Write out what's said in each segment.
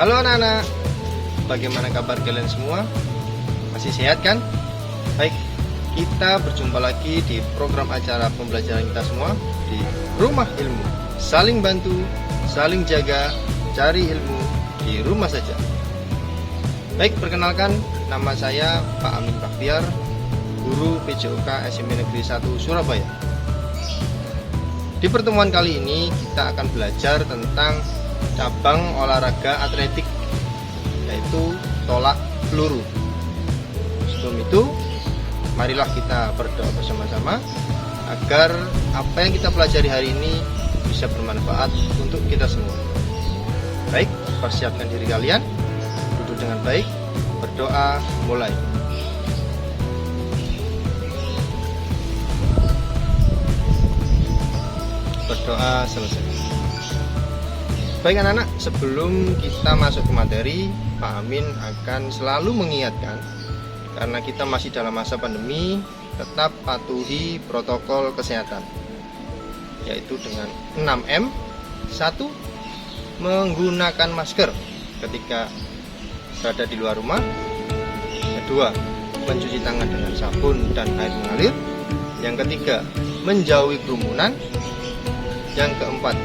Halo anak-anak, bagaimana kabar kalian semua? Masih sehat kan? Baik, kita berjumpa lagi di program acara pembelajaran kita semua di Rumah Ilmu. Saling bantu, saling jaga, cari ilmu di rumah saja. Baik, perkenalkan, nama saya Pak Amin Baktiar, guru PJOK SMP Negeri 1 Surabaya. Di pertemuan kali ini kita akan belajar tentang cabang olahraga atletik, yaitu tolak peluru. Sebelum itu, marilah kita berdoa bersama-sama agar apa yang kita pelajari hari ini bisa bermanfaat untuk kita semua. Baik, persiapkan diri kalian, duduk dengan baik, berdoa, mulai. Berdoa selesai. Baik anak-anak, sebelum kita masuk ke materi, Pak Amin akan selalu mengingatkan, karena kita masih dalam masa pandemi, tetap patuhi protokol kesehatan, yaitu dengan 6M. 1. Menggunakan masker ketika berada di luar rumah. 2. Mencuci tangan dengan sabun dan air mengalir. Yang ketiga, menjauhi kerumunan. Yang keempat,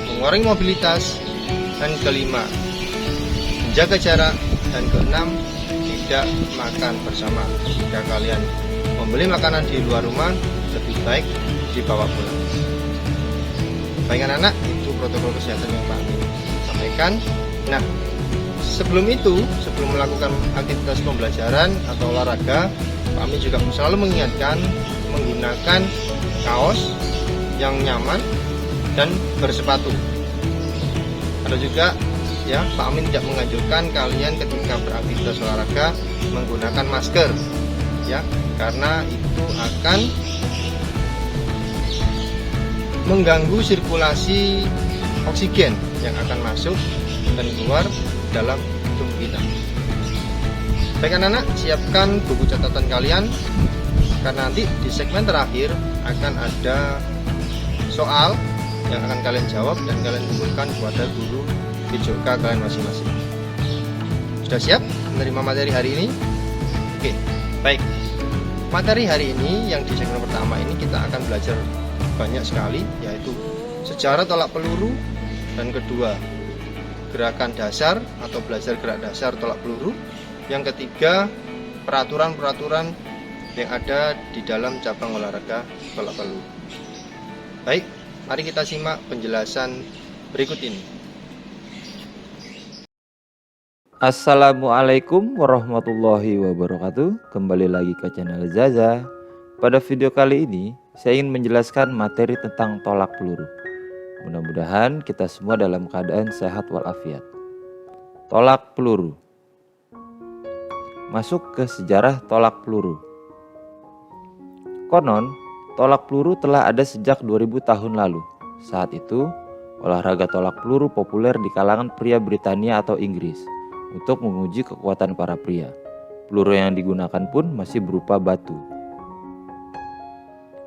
mengurangi mobilitas. Dan kelima, menjaga jarak. Dan keenam, tidak makan bersama. Jika kalian membeli makanan di luar rumah, lebih baik dibawa pulang. Baik anak-anak, itu protokol kesehatan yang Pak Amin sampaikan. Nah, sebelum melakukan aktivitas pembelajaran atau olahraga, Pak Amin juga selalu mengingatkan menggunakan kaos yang nyaman dan bersepatu. Ada juga ya, Pak Amin tidak menganjurkan kalian ketika beraktivitas olahraga menggunakan masker ya, karena itu akan mengganggu sirkulasi oksigen yang akan masuk dan keluar dalam tubuh kita. Baik anak-anak, siapkan buku catatan kalian, karena nanti di segmen terakhir akan ada soal yang akan kalian jawab dan kalian kumpulkan kepada guru PJOK kalian masing-masing. Sudah siap menerima materi hari ini? Oke, baik. Materi hari ini yang di segmen pertama ini kita akan belajar banyak sekali, yaitu sejarah tolak peluru, dan kedua, gerakan dasar atau belajar gerak dasar tolak peluru. Yang ketiga, peraturan-peraturan yang ada di dalam cabang olahraga tolak peluru. Baik, mari kita simak penjelasan berikut ini. Assalamualaikum warahmatullahi wabarakatuh. Kembali lagi ke channel Zaza. Pada video kali ini saya ingin menjelaskan materi tentang tolak peluru. Mudah-mudahan kita semua dalam keadaan sehat walafiat. Tolak peluru. Masuk ke sejarah tolak peluru. Konon, tolak peluru telah ada sejak 2000 tahun lalu. Saat itu, olahraga tolak peluru populer di kalangan pria Britania atau Inggris untuk menguji kekuatan para pria. Peluru yang digunakan pun masih berupa batu.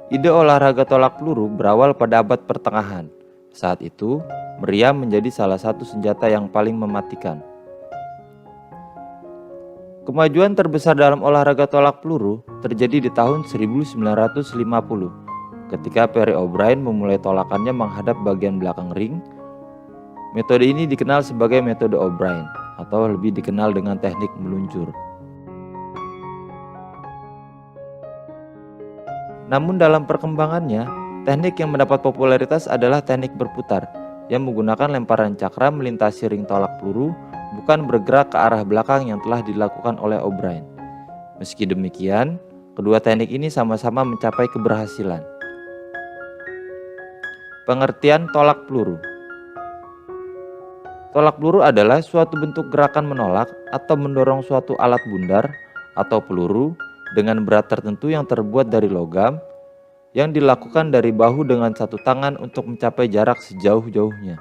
Ide olahraga tolak peluru berawal pada abad pertengahan. Saat itu, meriam menjadi salah satu senjata yang paling mematikan. Kemajuan terbesar dalam olahraga tolak peluru terjadi di tahun 1950 ketika Perry O'Brien memulai tolakannya menghadap bagian belakang ring. Metode ini dikenal sebagai metode O'Brien atau lebih dikenal dengan teknik meluncur. Namun dalam perkembangannya, teknik yang mendapat popularitas adalah teknik berputar yang menggunakan lemparan cakra melintasi ring tolak peluru, bukan bergerak ke arah belakang yang telah dilakukan oleh O'Brien. Meski demikian, kedua teknik ini sama-sama mencapai keberhasilan. Pengertian tolak peluru. Tolak peluru adalah suatu bentuk gerakan menolak atau mendorong suatu alat bundar atau peluru dengan berat tertentu yang terbuat dari logam yang dilakukan dari bahu dengan satu tangan untuk mencapai jarak sejauh-jauhnya.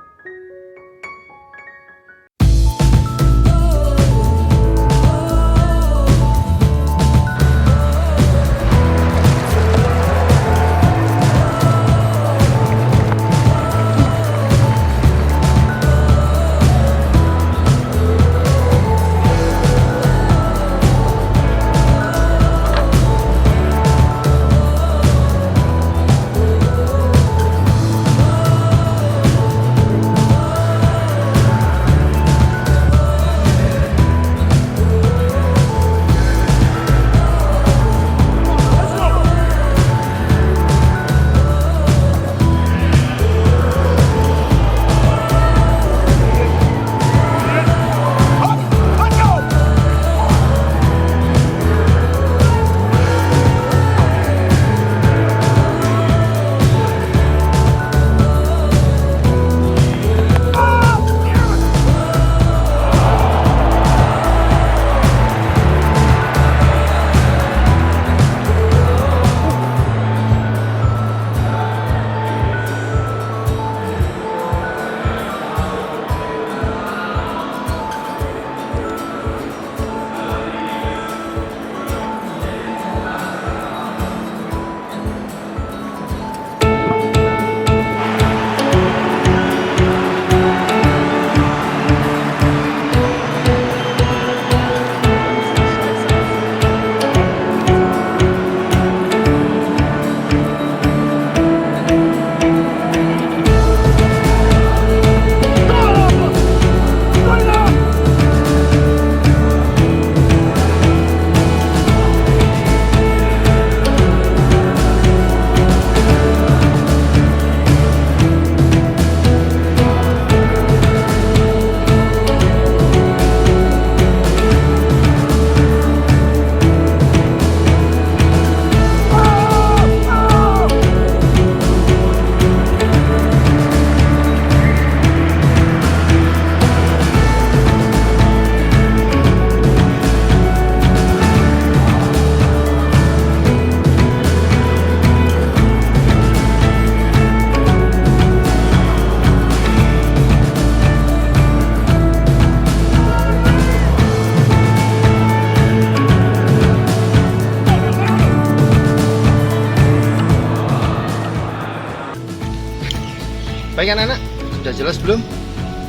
Baik anak-anak, sudah jelas belum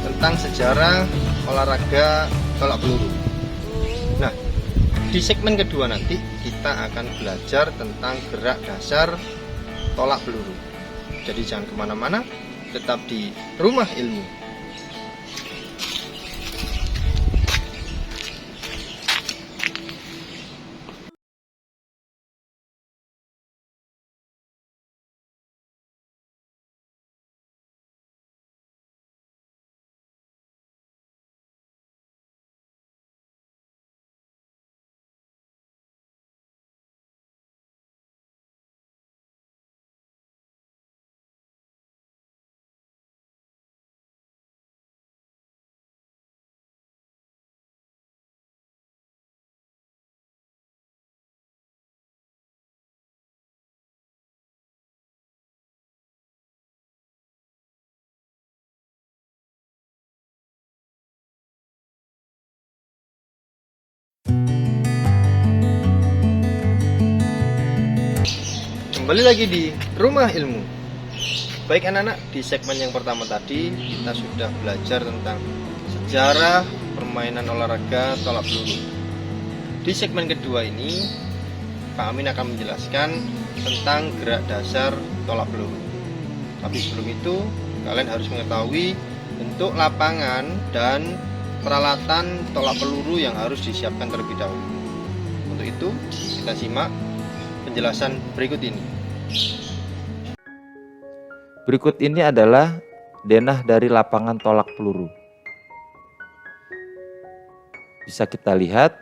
tentang sejarah olahraga tolak peluru? Nah, di segmen kedua nanti kita akan belajar tentang gerak dasar tolak peluru. Jadi jangan kemana-mana, tetap di Rumah Ilmu. Kembali lagi di Rumah Ilmu. Baik anak-anak, di segmen yang pertama tadi kita sudah belajar tentang sejarah permainan olahraga tolak peluru. Di segmen kedua ini Pak Amin akan menjelaskan tentang gerak dasar tolak peluru. Tapi sebelum itu kalian harus mengetahui bentuk lapangan dan peralatan tolak peluru yang harus disiapkan terlebih dahulu. Untuk itu kita simak penjelasan berikut ini. Berikut ini adalah denah dari lapangan tolak peluru. Bisa kita lihat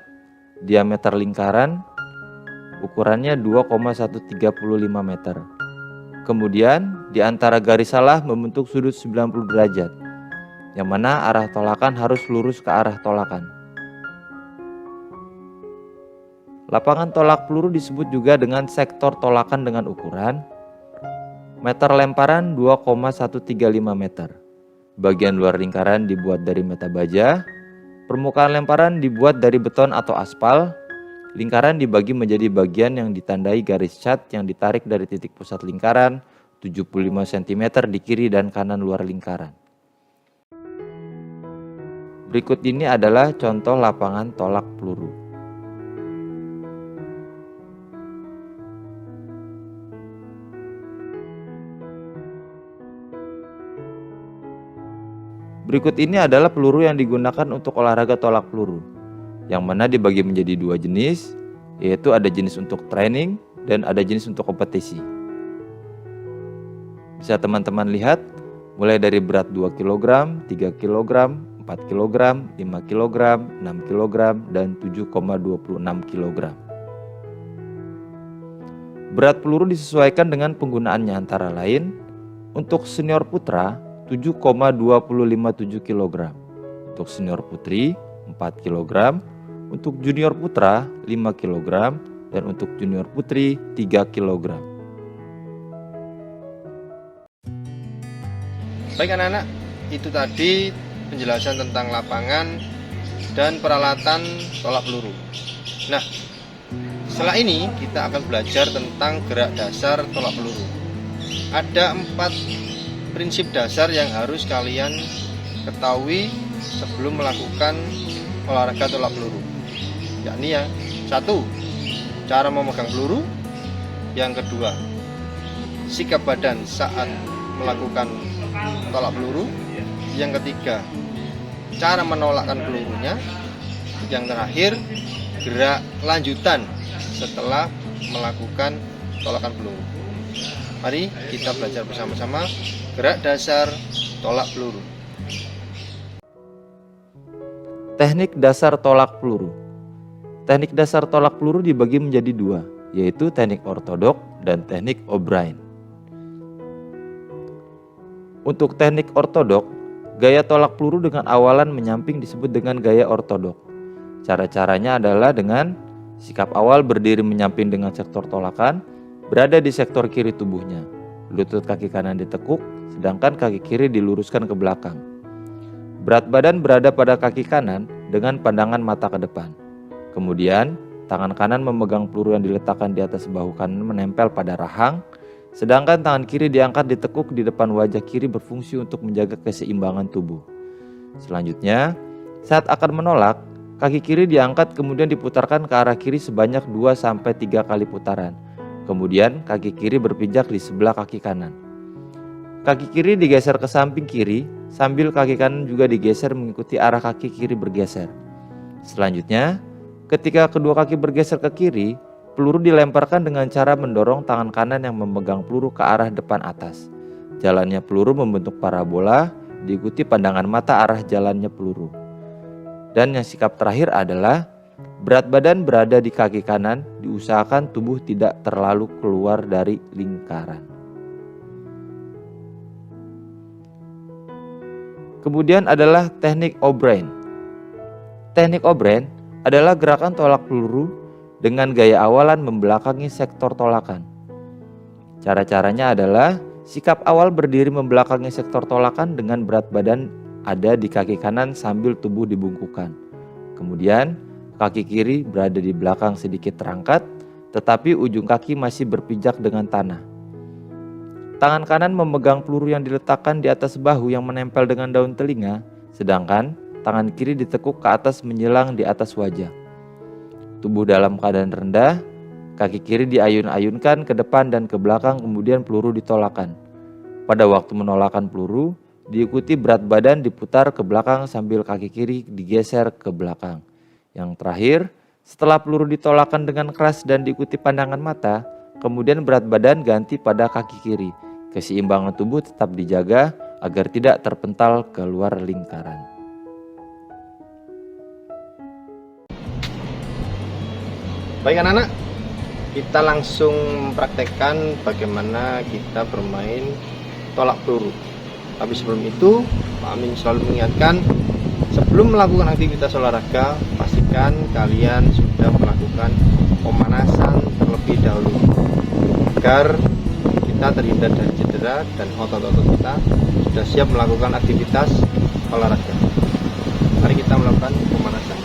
diameter lingkaran ukurannya 2,135 meter. Kemudian di antara garis salah membentuk sudut 90 derajat, yang mana arah tolakan harus lurus ke arah tolakan. Lapangan tolak peluru disebut juga dengan sektor tolakan dengan ukuran meter lemparan 2,135 meter. Bagian luar lingkaran dibuat dari meta baja, permukaan lemparan dibuat dari beton atau aspal. Lingkaran dibagi menjadi bagian yang ditandai garis cat yang ditarik dari titik pusat lingkaran 75 cm di kiri dan kanan luar lingkaran. Berikut ini adalah contoh lapangan tolak peluru. Berikut ini adalah peluru yang digunakan untuk olahraga tolak peluru, yang mana dibagi menjadi dua jenis, yaitu ada jenis untuk training dan ada jenis untuk kompetisi. Bisa teman-teman lihat, mulai dari berat 2 kg, 3 kg, 4 kg, 5 kg, 6 kg, dan 7,26 kg. Berat peluru disesuaikan dengan penggunaannya antara lain, untuk senior putra 7,257 kg, untuk senior putri 4 kg, untuk junior putra 5 kg, dan untuk junior putri 3 kg. Baik anak-anak, itu tadi penjelasan tentang lapangan dan peralatan tolak peluru. Nah, setelah ini kita akan belajar tentang gerak dasar tolak peluru. Ada 4 prinsip dasar yang harus kalian ketahui sebelum melakukan olahraga tolak peluru, yakni ya, 1. Cara memegang peluru. Yang kedua, sikap badan saat melakukan tolak peluru. Yang ketiga, cara menolakkan pelurunya. Yang terakhir, gerak lanjutan setelah melakukan tolakan peluru. Mari kita belajar bersama-sama gerak dasar tolak peluru. Teknik dasar tolak peluru. Teknik dasar tolak peluru dibagi menjadi dua, yaitu teknik ortodok dan teknik O'Brien. Untuk teknik ortodok, gaya tolak peluru dengan awalan menyamping disebut dengan gaya ortodok. Cara-caranya adalah dengan sikap awal berdiri menyamping dengan sektor tolakan, berada di sektor kiri tubuhnya. Lutut kaki kanan ditekuk, sedangkan kaki kiri diluruskan ke belakang. Berat badan berada pada kaki kanan dengan pandangan mata ke depan. Kemudian, tangan kanan memegang peluru yang diletakkan di atas bahu kanan menempel pada rahang, sedangkan tangan kiri diangkat ditekuk di depan wajah kiri berfungsi untuk menjaga keseimbangan tubuh. Selanjutnya, saat akan menolak, kaki kiri diangkat kemudian diputarkan ke arah kiri sebanyak 2-3 kali putaran. Kemudian kaki kiri berpijak di sebelah kaki kanan. Kaki kiri digeser ke samping kiri, sambil kaki kanan juga digeser mengikuti arah kaki kiri bergeser. Selanjutnya, ketika kedua kaki bergeser ke kiri, peluru dilemparkan dengan cara mendorong tangan kanan yang memegang peluru ke arah depan atas. Jalannya peluru membentuk parabola, diikuti pandangan mata arah jalannya peluru. Dan yang sikap terakhir adalah berat badan berada di kaki kanan, diusahakan tubuh tidak terlalu keluar dari lingkaran. Kemudian adalah teknik O'Brien. Teknik O'Brien adalah gerakan tolak peluru dengan gaya awalan membelakangi sektor tolakan. Cara-caranya adalah sikap awal berdiri membelakangi sektor tolakan dengan berat badan ada di kaki kanan sambil tubuh dibungkukkan. Kemudian kaki kiri berada di belakang sedikit terangkat, tetapi ujung kaki masih berpijak dengan tanah. Tangan kanan memegang peluru yang diletakkan di atas bahu yang menempel dengan daun telinga, sedangkan tangan kiri ditekuk ke atas menjelang di atas wajah. Tubuh dalam keadaan rendah, kaki kiri diayun-ayunkan ke depan dan ke belakang, kemudian peluru ditolakkan. Pada waktu menolakkan peluru, diikuti berat badan diputar ke belakang sambil kaki kiri digeser ke belakang. Yang terakhir, setelah peluru ditolakkan dengan keras dan diikuti pandangan mata, kemudian berat badan ganti pada kaki kiri. Keseimbangan tubuh tetap dijaga agar tidak terpental keluar lingkaran. Baik anak-anak, kita langsung mempraktekkan bagaimana kita bermain tolak peluru. Tapi sebelum itu, Pak Amin selalu mengingatkan, sebelum melakukan aktivitas olahraga, pastikan kalian sudah melakukan pemanasan terlebih dahulu agar kita terhindar dari cedera dan otot-otot kita sudah siap melakukan aktivitas olahraga. Mari kita melakukan pemanasan.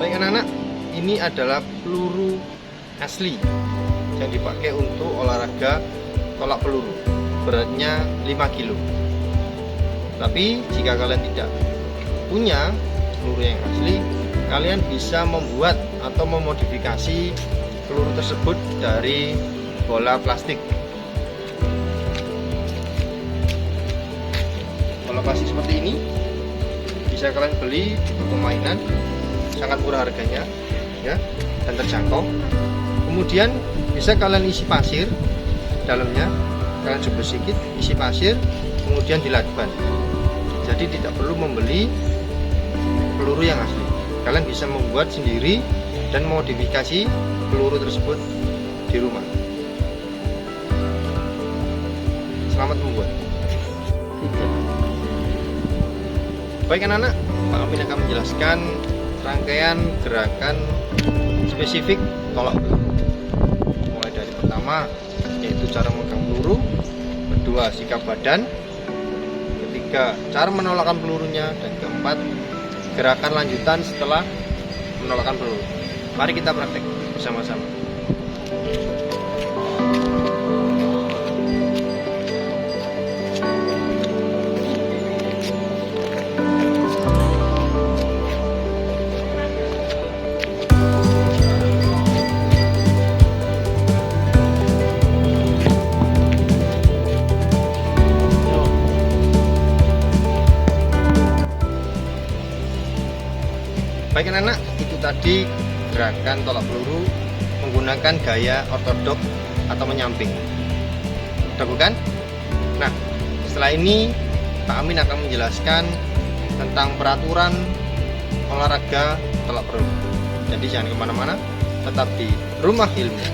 Baik anak-anak, ini adalah peluru asli yang dipakai untuk olahraga tolak peluru. Beratnya 5 kilo. Tapi jika kalian tidak punya peluru yang asli, kalian bisa membuat atau memodifikasi peluru tersebut dari bola plastik. Bola plastik seperti ini bisa kalian beli di toko mainan, sangat murah harganya ya, dan terjangkau. Kemudian bisa kalian isi pasir dalamnya, kalian coba sedikit isi pasir, kemudian dilakban. Jadi tidak perlu membeli peluru yang asli, kalian bisa membuat sendiri dan modifikasi peluru tersebut di rumah. Selamat membuat. Baik anak-anak, Pak Amin akan menjelaskan rangkaian gerakan spesifik tolak peluru. Mulai dari pertama, yaitu cara memegang peluru, kedua sikap badan, ketiga cara menolakkan pelurunya, dan keempat gerakan lanjutan setelah menolakkan peluru. Mari kita praktek bersama-sama. Baik anak-anak, itu tadi gerakan tolak peluru menggunakan gaya ortodok atau menyamping. Udah bukan? Nah, setelah ini Pak Amin akan menjelaskan tentang peraturan olahraga tolak peluru. Jadi jangan kemana-mana, tetap di Rumah Ilmu.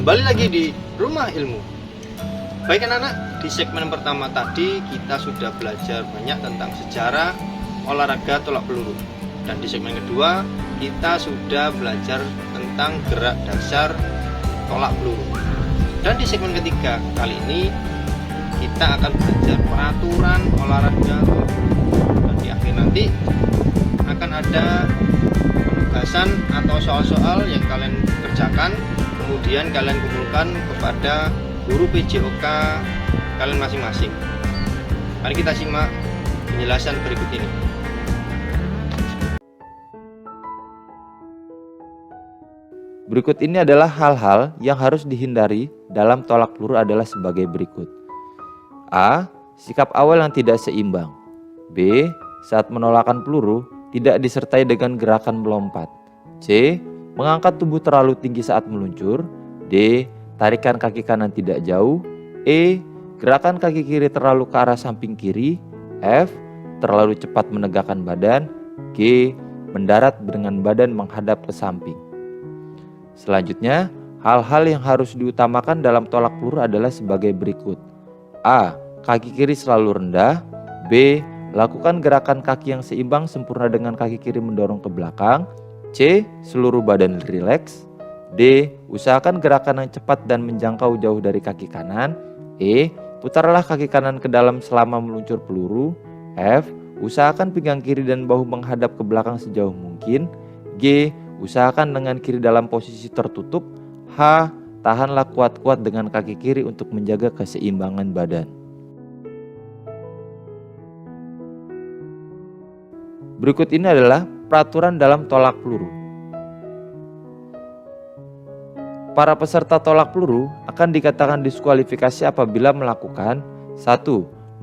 Kembali lagi di Rumah Ilmu. Baik anak-anak, di segmen pertama tadi kita sudah belajar banyak tentang sejarah olahraga tolak peluru. Dan di segmen kedua kita sudah belajar tentang gerak dasar tolak peluru. Dan di segmen ketiga kali ini kita akan belajar peraturan olahraga tolak peluru. Dan di akhir nanti akan ada penugasan atau soal-soal yang kalian kerjakan, kemudian kalian kumpulkan kepada guru PJOK kalian masing-masing. Mari kita simak penjelasan berikut ini. Berikut ini adalah hal-hal yang harus dihindari dalam tolak peluru adalah sebagai berikut. A. Sikap awal yang tidak seimbang. B. Saat menolakkan peluru tidak disertai dengan gerakan melompat. C. Mengangkat tubuh terlalu tinggi saat meluncur. D. Tarikan kaki kanan tidak jauh. E. Gerakan kaki kiri terlalu ke arah samping kiri. F. Terlalu cepat menegakkan badan. G. Mendarat dengan badan menghadap ke samping. Selanjutnya, hal-hal yang harus diutamakan dalam tolak peluru adalah sebagai berikut. A. Kaki kiri selalu rendah. B. Lakukan gerakan kaki yang seimbang sempurna dengan kaki kiri mendorong ke belakang. C. Seluruh badan rileks. D. Usahakan gerakan yang cepat dan menjangkau jauh dari kaki kanan. E. Putarlah kaki kanan ke dalam selama meluncur peluru. F. Usahakan pinggang kiri dan bahu menghadap ke belakang sejauh mungkin. G. Usahakan lengan kiri dalam posisi tertutup. H. Tahanlah kuat-kuat dengan kaki kiri untuk menjaga keseimbangan badan. Berikut ini adalah peraturan dalam tolak peluru. Para peserta tolak peluru akan dikatakan diskualifikasi apabila melakukan 1.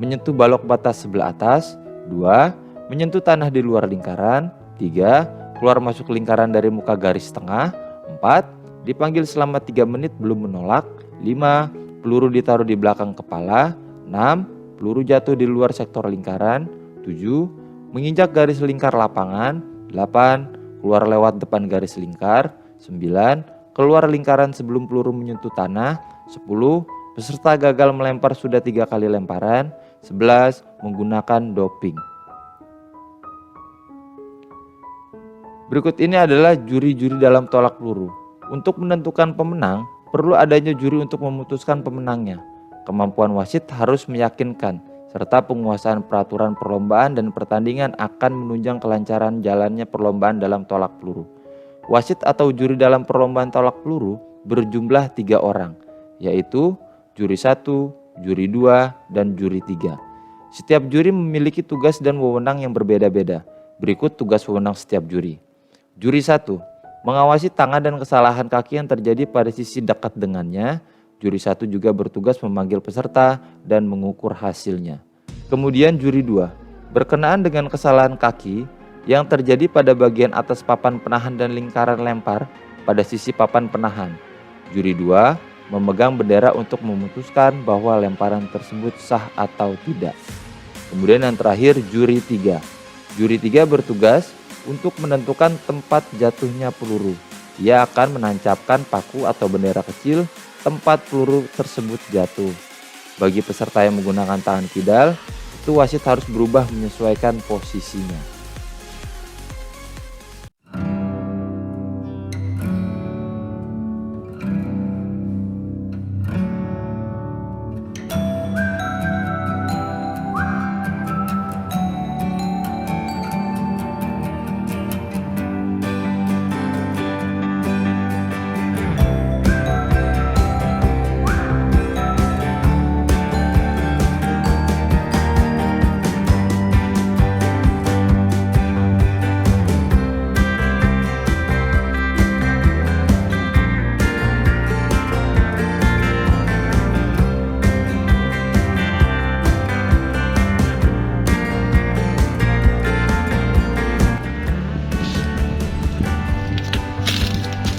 Menyentuh balok batas sebelah atas. 2. Menyentuh tanah di luar lingkaran. 3. Keluar masuk lingkaran dari muka garis tengah. 4. Dipanggil selama 3 menit belum menolak. 5. Peluru ditaruh di belakang kepala. 6. Peluru jatuh di luar sektor lingkaran. 7. Menginjak garis lingkar lapangan. 8. Keluar lewat depan garis lingkar. 9. Keluar lingkaran sebelum peluru menyentuh tanah. 10. Peserta gagal melempar sudah 3 kali lemparan. 11. Menggunakan doping. Berikut ini adalah juri-juri dalam tolak peluru. Untuk menentukan pemenang, perlu adanya juri untuk memutuskan pemenangnya. Kemampuan wasit harus meyakinkan, serta penguasaan peraturan perlombaan dan pertandingan akan menunjang kelancaran jalannya perlombaan dalam tolak peluru. Wasit atau juri dalam perlombaan tolak peluru berjumlah 3 orang, yaitu juri 1, juri 2, dan juri 3. Setiap juri memiliki tugas dan wewenang yang berbeda-beda. Berikut tugas wewenang setiap juri. Juri 1, mengawasi tangan dan kesalahan kaki yang terjadi pada sisi dekat dengannya. Juri 1 juga bertugas memanggil peserta dan mengukur hasilnya. Kemudian juri 2, berkenaan dengan kesalahan kaki yang terjadi pada bagian atas papan penahan dan lingkaran lempar pada sisi papan penahan. Juri 2 memegang bendera untuk memutuskan bahwa lemparan tersebut sah atau tidak. Kemudian yang terakhir juri 3. Juri 3 bertugas untuk menentukan tempat jatuhnya peluru. Ia akan menancapkan paku atau bendera kecil tempat peluru tersebut jatuh. Bagi peserta yang menggunakan tangan kidal, itu wasit harus berubah menyesuaikan posisinya.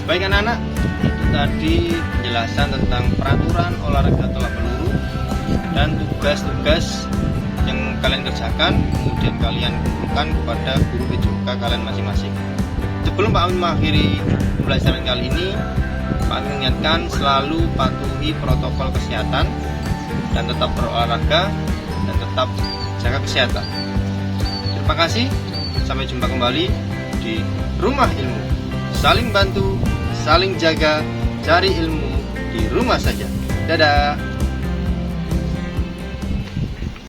Baik anak-anak, itu tadi penjelasan tentang peraturan olahraga tolak peluru dan tugas-tugas yang kalian kerjakan, kemudian kalian kumpulkan kepada guru PJOK kalian masing-masing. Sebelum Pak Amin mengakhiri pembelajaran kali ini, Pak Amin mengingatkan selalu patuhi protokol kesehatan dan tetap berolahraga dan tetap jaga kesehatan. Terima kasih, sampai jumpa kembali di Rumah Ilmu. Saling bantu, saling jaga, cari ilmu di rumah saja. Dadah.